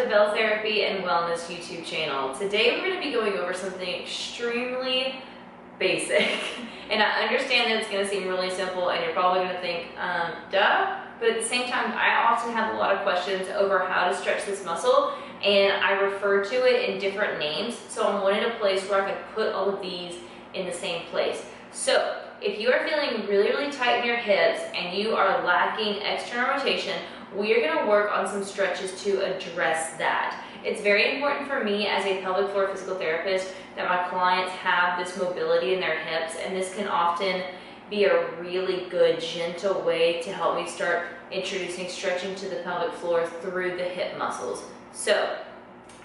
the Bell Therapy and Wellness YouTube channel. Today we're going to be going over something extremely basic. And I understand that it's going to seem really simple and you're probably going to think, duh. But at the same time, I often have a lot of questions over how to stretch this muscle, and I refer to it in different names. So I wanted a place where I could put all of these in the same place. So if you are feeling really, really tight in your hips and you are lacking external rotation, we are going to work on some stretches to address that. It's very important for me as a pelvic floor physical therapist that my clients have this mobility in their hips, and this can often be a really good, gentle way to help me start introducing stretching to the pelvic floor through the hip muscles. So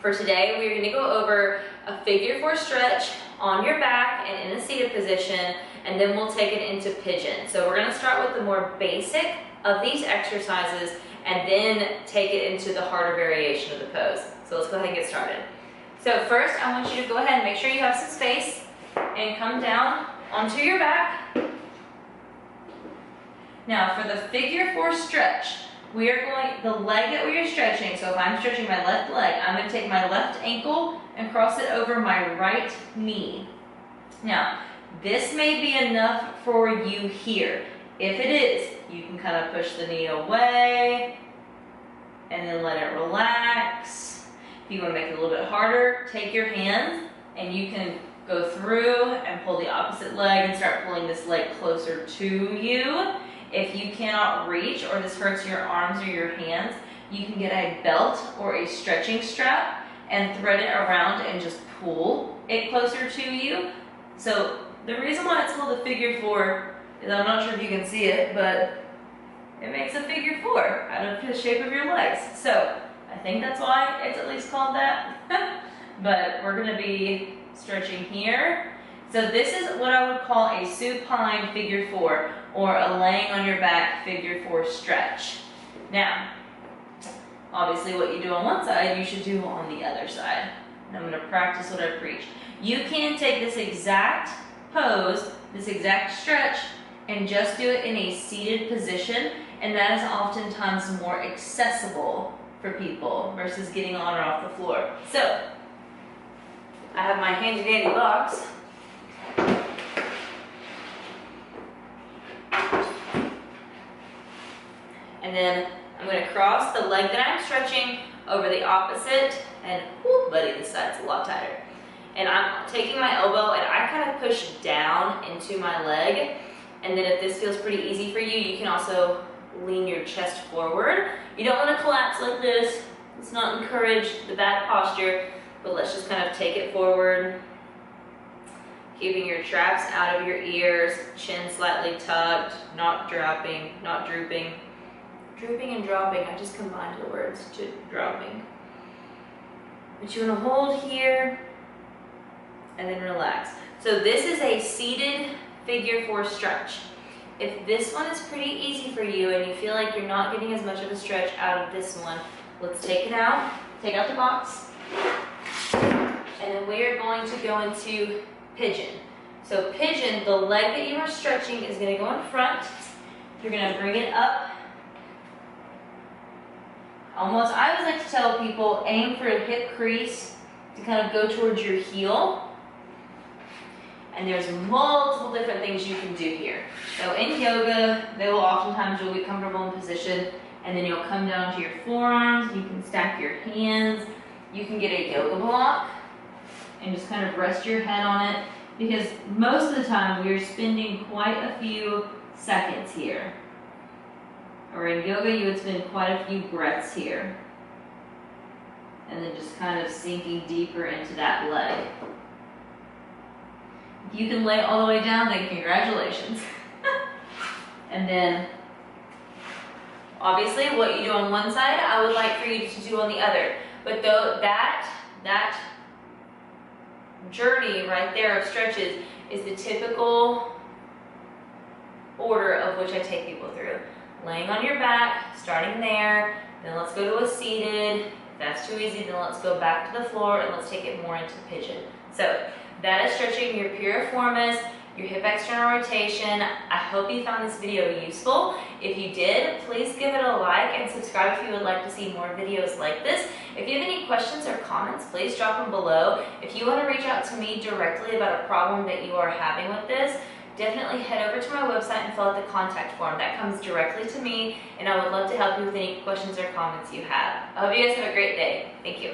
for today, we're going to go over a figure 4 stretch on your back and in a seated position, and then we'll take it into pigeon. So we're going to start with the more basic of these exercises and then take it into the harder variation of the pose. So let's go ahead and get started. So first, I want you to go ahead and make sure you have some space and come down onto your back. Now for the figure 4 stretch, we are going, the leg that we are stretching, so if I'm stretching my left leg, I'm going to take my left ankle and cross it over my right knee. Now, this may be enough for you here. If it is, you can kind of push the knee away and then let it relax. If you want to make it a little bit harder, take your hands and you can go through and pull the opposite leg and start pulling this leg closer to you. If you cannot reach or this hurts your arms or your hands, you can get a belt or a stretching strap and thread it around and just pull it closer to you. So the reason why it's called a figure 4 is, I'm not sure if you can see it, but it makes a figure 4 out of the shape of your legs. So I think that's why it's at least called that. But we're going to be stretching here. So this is what I would call a supine figure 4, or a laying on your back figure 4 stretch. Now, obviously what you do on one side, you should do on the other side. And I'm going to practice what I preach. You can take this exact pose, this exact stretch, and just do it in a seated position, and that is oftentimes more accessible for people versus getting on or off the floor. So, I have my handy dandy box. And then I'm going to cross the leg that I'm stretching over the opposite, and whoop, buddy, this side's a lot tighter. And I'm taking my elbow and I kind of push down into my leg. And then if this feels pretty easy for you, you can also lean your chest forward. You don't want to collapse like this. Let's not encourage the bad posture, but let's just kind of take it forward. Keeping your traps out of your ears, chin slightly tucked, not dropping, not drooping. Drooping and dropping, I just combined the words to dropping. But you want to hold here and then relax. So this is a seated figure 4 stretch. If this one is pretty easy for you and you feel like you're not getting as much of a stretch out of this one, let's take it out. Take out the box. And then we are going to go into pigeon. So pigeon, the leg that you are stretching is going to go in front. You're going to bring it up. Almost, I always like to tell people, aim for a hip crease to kind of go towards your heel. And there's multiple different things you can do here. So in yoga, you'll be comfortable in position, and then you'll come down to your forearms, you can stack your hands, you can get a yoga block, and just kind of rest your head on it, because most of the time we're spending quite a few seconds here. Or in yoga, you would spend quite a few breaths here. And then just kind of sinking deeper into that leg. If you can lay all the way down, then congratulations. And then, obviously, what you do on one side, I would like for you to do on the other. But though that journey right there of stretches is the typical order of which I take people through. Laying on your back, starting there, then let's go to a seated. If that's too easy, then let's go back to the floor and let's take it more into pigeon. So that is stretching your piriformis your hip external rotation. I hope you found this video useful. If you did, please give it a like and subscribe if you would like to see more videos like this. If you have any questions or comments, please drop them below. If you want to reach out to me directly about a problem that you are having with this, definitely head over to my website and fill out the contact form. That comes directly to me, and I would love to help you with any questions or comments you have. I hope you guys have a great day. Thank you.